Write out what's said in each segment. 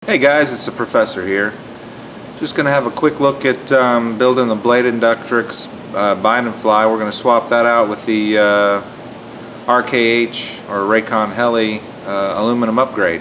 Hey guys, it's the professor here. Just going to have a quick look at building the blade Inductrix bind and fly. We're going to swap that out with the RKH or Rakon Heli aluminum upgrade.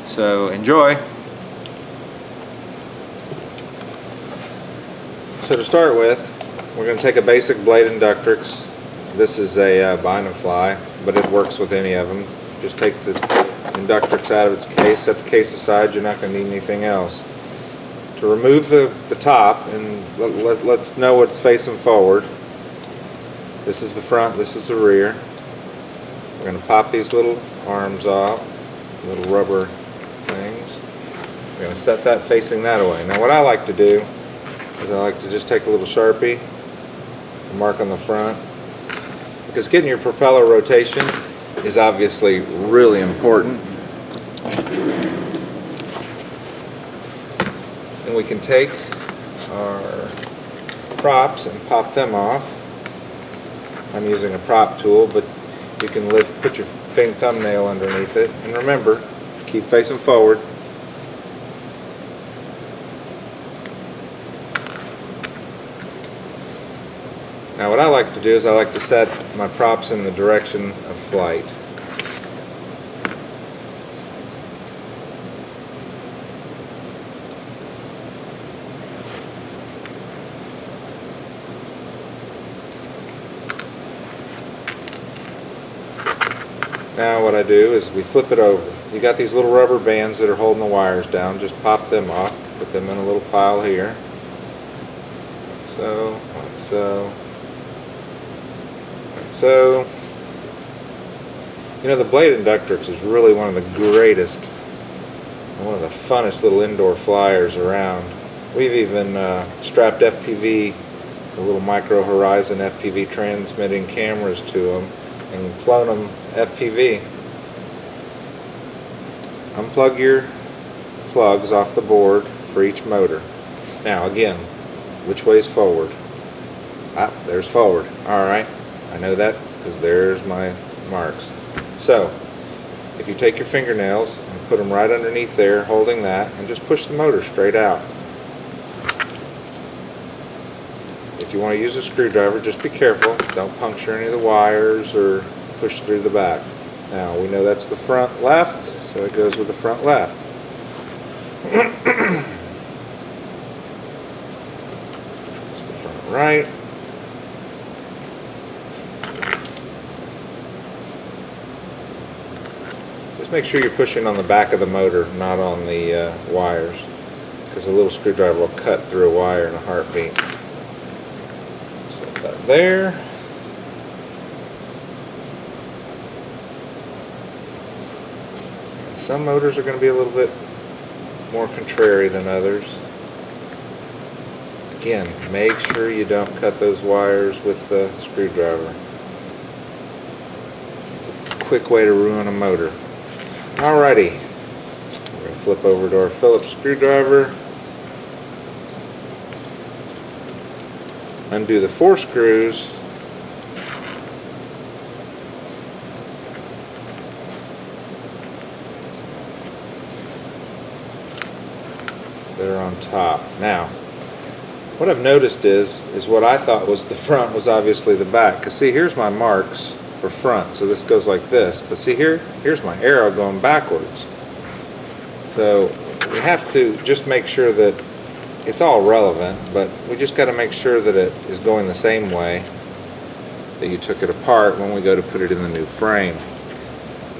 So enjoy. So to start with, we're going to take a basic blade Inductrix. This is a bind and fly, but it works with any of them. Just take the Inductrix out of its case, set the case aside, you're not going to need anything else. To remove the top, and let's know what's facing forward. This is the front, this is the rear. We're going to pop these little arms off, little rubber things. We're going to set that facing that way. Now what I like to do is I like to just take a little Sharpie and mark on the front, because getting your propeller rotation is obviously really important. And we can take our props and pop them off. I'm using a prop tool, but you can put your thumbnail underneath it. And remember, keep facing forward. Now what I like to do is I like to set my props in the direction of flight. Now what I do is we flip it over. You got these little rubber bands that are holding the wires down. Just pop them off. Put them in a little pile here. Like so, like so. So, you know, the blade Inductrix is really one of the greatest, one of the funnest little indoor flyers around. We've even strapped FPV, the little micro horizon FPV transmitting cameras to them and flown them FPV. Unplug your plugs off the board for each motor. Now again, which way is forward? Ah, there's forward. Alright. I know that because there's my marks. So, if you take your fingernails and put them right underneath there, holding that, and just push the motor straight out. If you want to use a screwdriver, just be careful. Don't puncture any of the wires or push through the back. Now, we know that's the front left, so it goes with the front left. It's the front right. Just make sure you're pushing on the back of the motor, not on the wires, because a little screwdriver will cut through a wire in a heartbeat. Set that there. And some motors are going to be a little bit more contrary than others. Again, make sure you don't cut those wires with the screwdriver. It's a quick way to ruin a motor. Alrighty, we're going to flip over to our Phillips screwdriver, undo the 4 screws, that are on top. Now, what I've noticed is what I thought was the front was obviously the back. Because see, here's my marks for front, so this goes like this, but see here's my arrow going backwards. So we have to just make sure that it's all relevant, but we just got to make sure that it is going the same way that you took it apart when we go to put it in the new frame.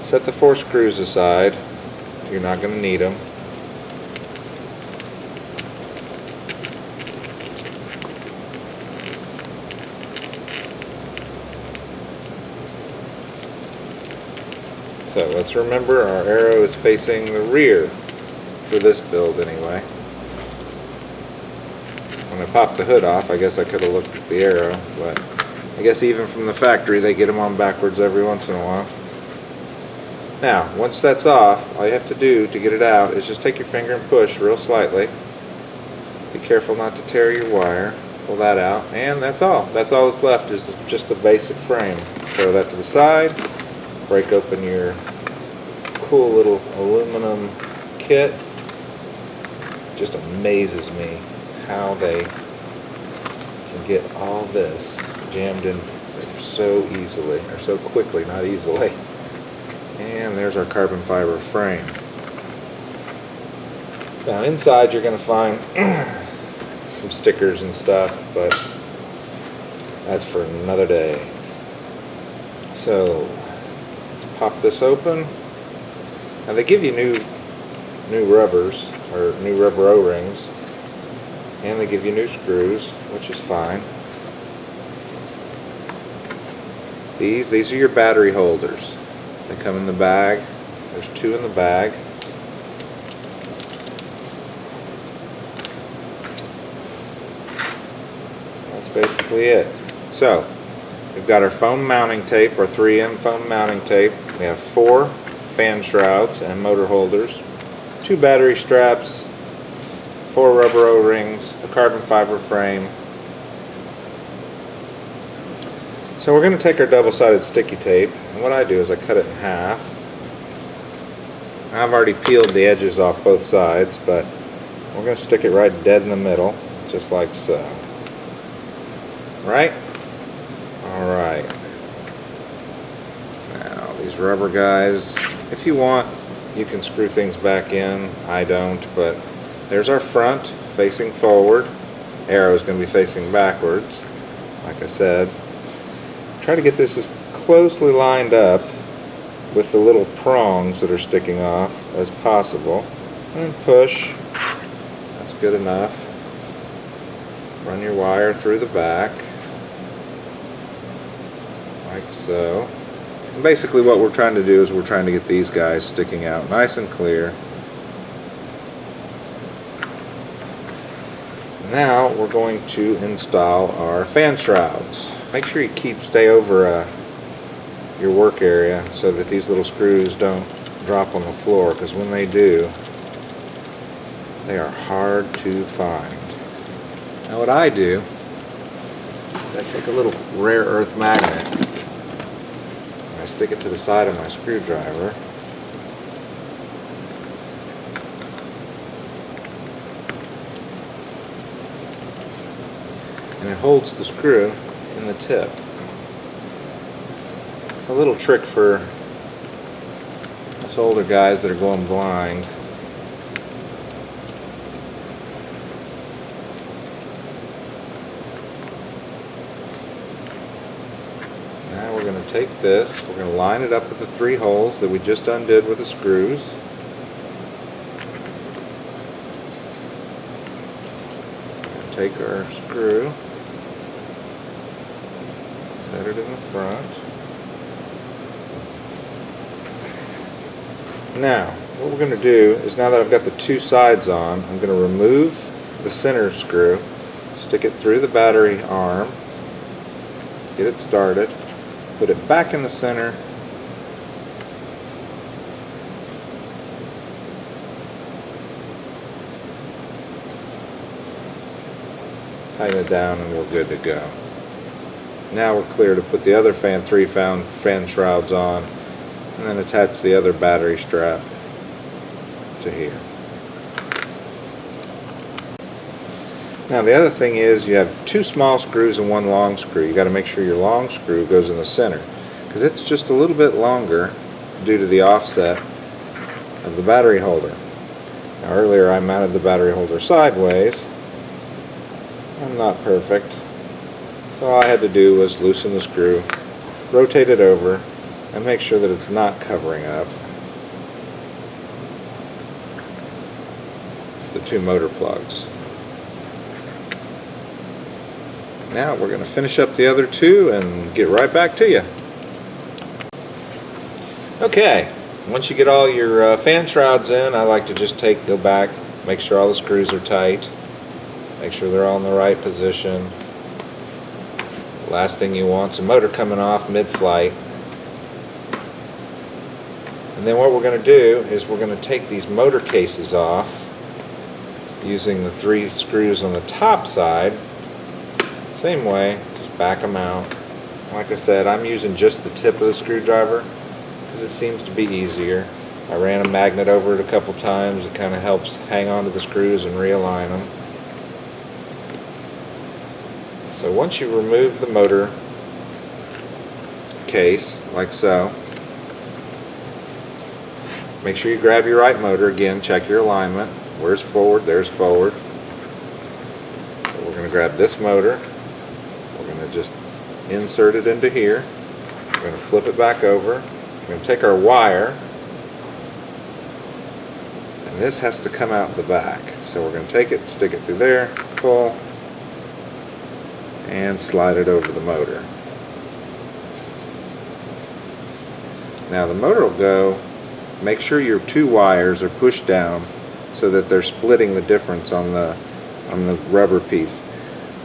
Set the 4 screws aside. You're not going to need them. So let's remember our arrow is facing the rear for this build anyway. When I popped the hood off, I guess I could have looked at the arrow, but I guess even from the factory they get them on backwards every once in a while. Now, once that's off, all you have to do to get it out is just take your finger and push real slightly. Be careful not to tear your wire. Pull that out, and that's all. That's all that's left is just the basic frame. Throw that to the side. Break open your cool little aluminum kit. just amazes me how they can get all this jammed in so easily, or so quickly, not easily. And there's our carbon fiber frame. Now inside you're going to find some stickers and stuff, but that's for another day. So let's pop this open. Now they give you new rubbers, or new rubber O-rings, and they give you new screws, which is fine. These are your battery holders. They come in the bag. There's 2 in the bag. That's basically it. So we've got our foam mounting tape, our 3M foam mounting tape. We have 4 fan shrouds and motor holders, 2 battery straps, 4 rubber O-rings, a carbon fiber frame. So we're going to take our double-sided sticky tape, and what I do is I cut it in half. I've already peeled the edges off both sides, but we're going to stick it right dead in the middle, just like so. Right? Alright. Now these rubber guys, if you want, you can screw things back in. I don't, but there's our front facing forward. Arrow is going to be facing backwards, like I said. Try to get this as closely lined up with the little prongs that are sticking off as possible. And push. That's good enough. Run your wire through the back, like so. And basically what we're trying to do is we're trying to get these guys sticking out nice and clear. Now we're going to install our fan shrouds. Make sure you stay over your work area so that these little screws don't drop on the floor, because when they do, they are hard to find. Now what I do is I take a little rare earth magnet and I stick it to the side of my screwdriver. And it holds the screw in the tip. It's a little trick for us older guys that are going blind. Now we're going to take this, we're going to line it up with the 3 holes that we just undid with the screws. Take our screw, set it in the front. Now, what we're going to do is, now that I've got the 2 sides on, I'm going to remove the center screw, stick it through the battery arm, get it started, put it back in the center, tighten it down, and we're good to go. Now we're clear to put the other 3 fan shrouds on, and then attach the other battery strap to here. Now the other thing is, you have 2 small screws and 1 long screw. You got to make sure your long screw goes in the center, because it's just a little bit longer due to the offset of the battery holder. Now earlier I mounted the battery holder sideways. I'm not perfect, so all I had to do was loosen the screw, rotate it over, and make sure that it's not covering up the 2 motor plugs. Now we're going to finish up the other 2 and get right back to you. Okay, once you get all your fan shrouds in, I like to just go back, make sure all the screws are tight, make sure they're all in the right position. Last thing you want is a motor coming off mid-flight. And then what we're going to do is we're going to take these motor cases off using the 3 screws on the top side. Same way, just back them out. Like I said, I'm using just the tip of the screwdriver because it seems to be easier. I ran a magnet over it a couple times. It kind of helps hang on to the screws and realign them. So once you remove the motor case, like so, make sure you grab your right motor. Again, check your alignment. Where's forward? There's forward. So we're going to grab this motor. We're going to just insert it into here. We're going to flip it back over. We're going to take our wire, and this has to come out the back. So we're going to take it, stick it through there, pull, and slide it over the motor. Now the motor will go, make sure your two wires are pushed down so that they're splitting the difference on the rubber piece.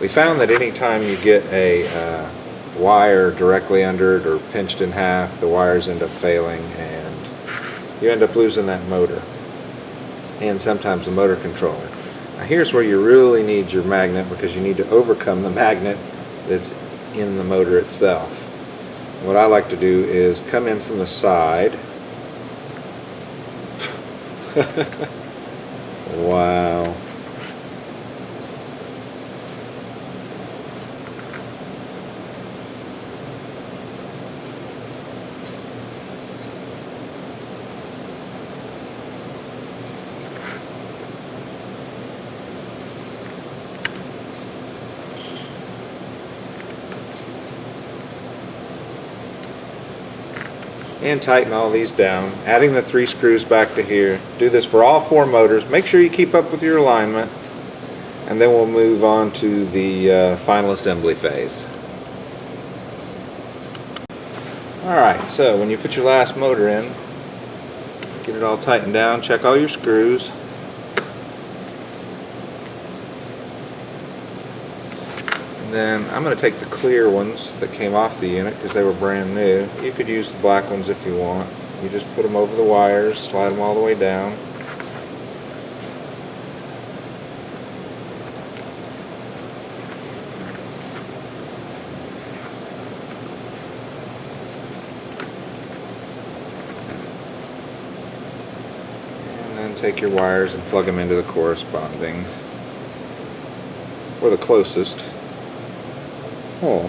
We found that anytime you get a wire directly under it or pinched in half, the wires end up failing and you end up losing that motor and sometimes the motor controller. Now here's where you really need your magnet, because you need to overcome the magnet that's in the motor itself. What I like to do is come in from the side. Wow. And tighten all these down, adding the 3 screws back to here. Do this for all 4 motors. Make sure you keep up with your alignment, and then we'll move on to the final assembly phase. Alright, so when you put your last motor in, get it all tightened down, check all your screws. Then I'm going to take the clear ones that came off the unit because they were brand new. You could use the black ones if you want. You just put them over the wires, slide them all the way down. And then take your wires and plug them into the corresponding, or the closest hole.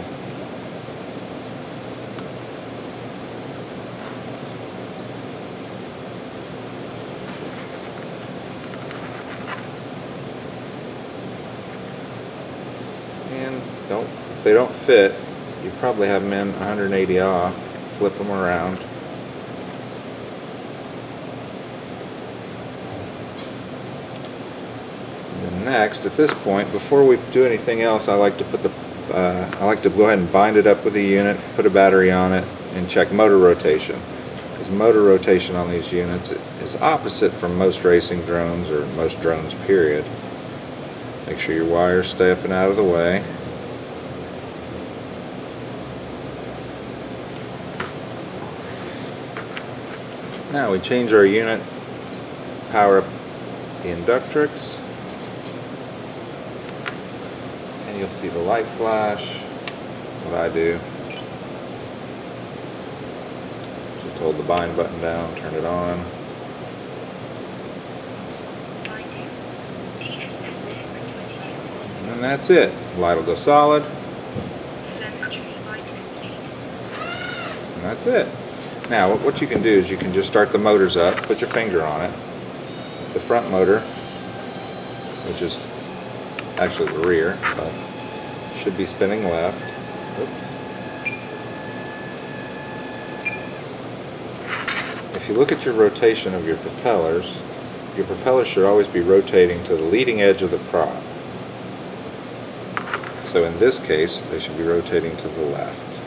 And if they don't fit, you probably have them in 180 off. Flip them around. And then next, at this point, before we do anything else, I like to go ahead and bind it up with the unit, put a battery on it, and check motor rotation. Because motor rotation on these units is opposite from most racing drones, or most drones period. Make sure your wires stay up and out of the way. Now we change our unit, power up the Inductrix, and you'll see the light flash. What I do, just hold the bind button down, turn it on. And that's it. The light will go solid. And that's it. Now what you can do is you can just start the motors up, put your finger on it. The front motor, which is actually the rear, but should be spinning left. Oops. If you look at your rotation of your propellers should always be rotating to the leading edge of the prop. So in this case, they should be rotating to the left.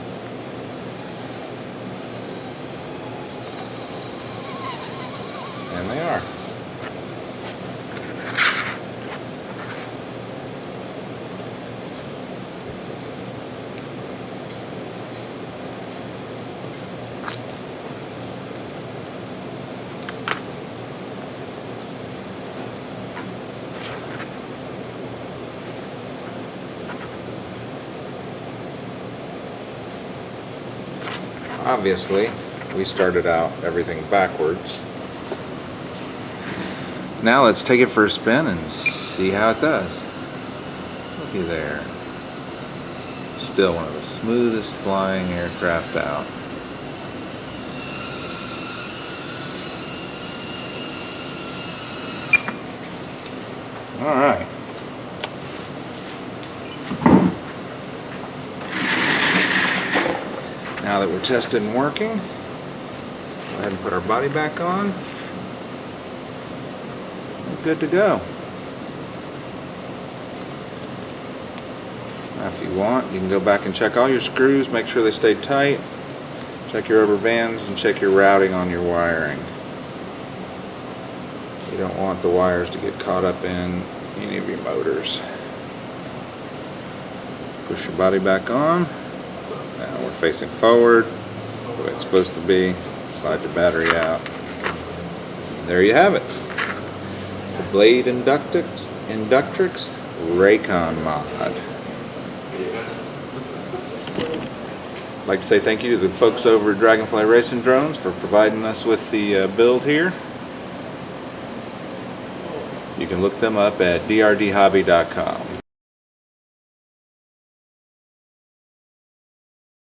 And they are. Obviously, we started out everything backwards. Now let's take it for a spin and see how it does. Looky there. Still one of the smoothest flying aircraft out. All right. Now that we're tested and working, go ahead and put our body back on. We're good to go. Now if you want, you can go back and check all your screws, make sure they stay tight, check your rubber bands, and check your routing on your wiring. You don't want the wires to get caught up in any of your motors. Push your body back on. Now we're facing forward, the way it's supposed to be. Slide your battery out. And there you have it. The Blade Inductrix Rakon mod. I'd like to say thank you to the folks over at Dragonfly Racing Drones for providing us with the build here. You can look them up at drdhobby.com.